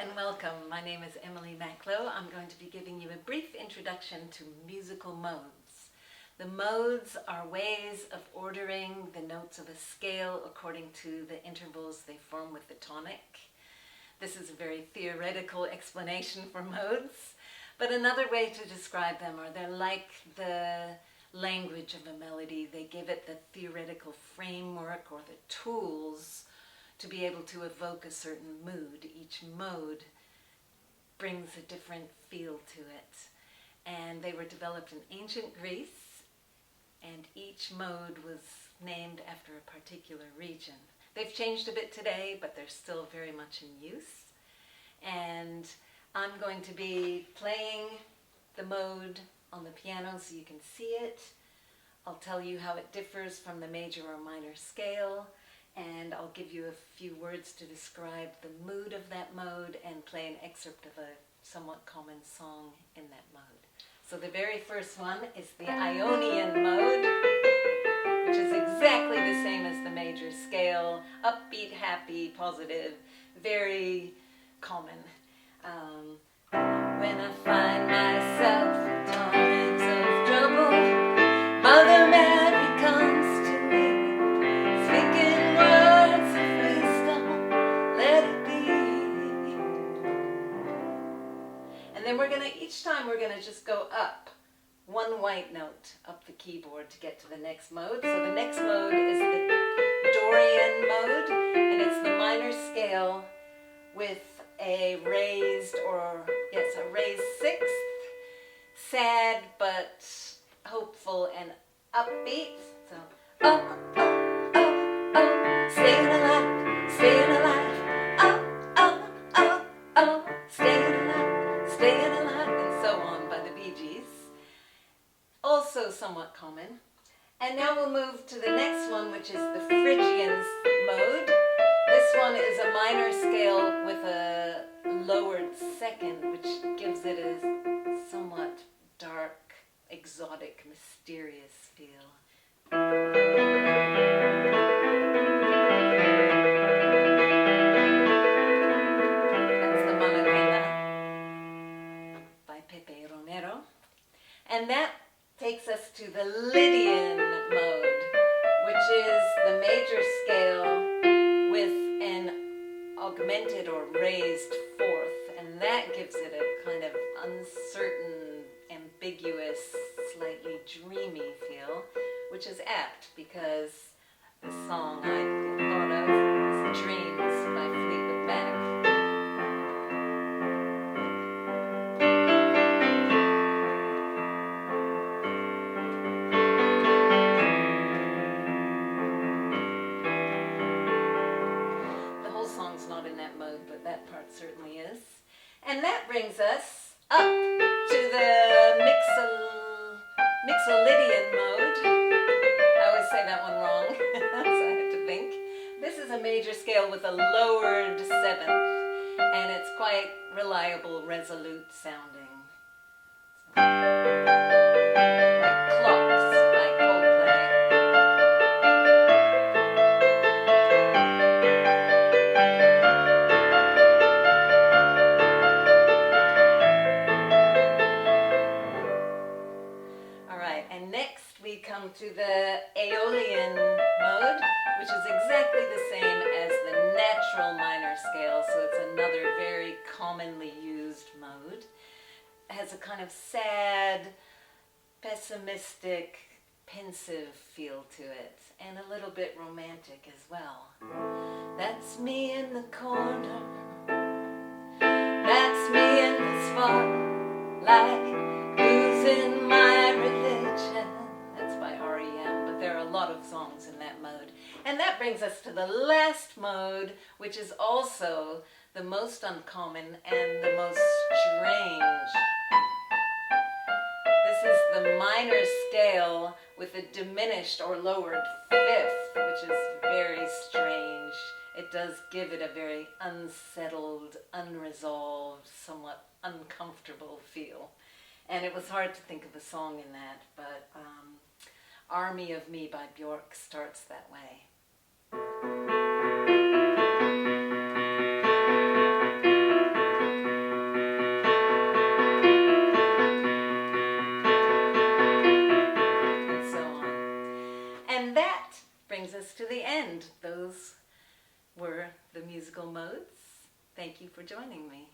and welcome. My name is Emily Macklow. I'm going to be giving you a brief introduction to musical modes. The modes are ways of ordering the notes of a scale according to the intervals they form with the tonic. This is a very theoretical explanation for modes, but another way to describe them are they're like the language of a melody. They give it the theoretical framework or the tools to be able to evoke a certain mood. Each mode brings a different feel to it. And they were developed in ancient Greece, and each mode was named after a particular region. They've changed a bit today, but they're still very much in use. And I'm going to be playing the mode on the piano so you can see it. I'll tell you how it differs from the major or minor scale, and I'll give you a few words to describe the mood of that mode and play an excerpt of a somewhat common song in that mode. So the very first one is the Ionian mode, which is exactly the same as the major scale, upbeat, happy, positive, very common. When I find myself in times of trouble, Mother Mary comes to me, speaking words of wisdom, let it be. And then each time we're gonna just go up one white note up the keyboard to get to the next mode. So the next mode is the Dorian mode, and it's the minor scale with a raised sixth, sad but hopeful and upbeat. So, oh, oh, oh, oh, staying alive, staying alive, oh, oh, oh, oh, staying alive, and so on by the Bee Gees. Also somewhat common. And now we'll move to the next one, which is the Phrygian mode. This one is a minor scale with a lowered second, which gives it a somewhat dark, exotic, mysterious feel. That's the Malaguena by Pepe Romero. And that takes us to the Lydian mode, which is the major scale with an augmented or raised fourth, and that gives it a kind of uncertain, ambiguous, slightly dreamy feel, which is apt because the song I thought of is Dreams by Fleetwood Mac. That part certainly is. And that brings us up to the Mixolydian mode. I always say that one wrong, so I have to think. This is a major scale with a lowered seventh, and it's quite reliable, resolute sounding. Like clocks by Coldplay. And next we come to the Aeolian mode, which is exactly the same as the natural minor scale, so it's another very commonly used mode. It has a kind of sad, pessimistic, pensive feel to it, and a little bit romantic as well. That's me in the corner, that's me in the spotlight, losing my religion. That's by R.E.M., but there are a lot of songs in that mode. And that brings us to the last mode, which is also the most uncommon and the most strange. This is the minor scale with a diminished or lowered fifth, which is very strange. It does give it a very unsettled, unresolved, somewhat uncomfortable feel. And it was hard to think of a song in that, but Army of Me by Björk starts that way. brings us to the end. Those were the musical modes. Thank you for joining me.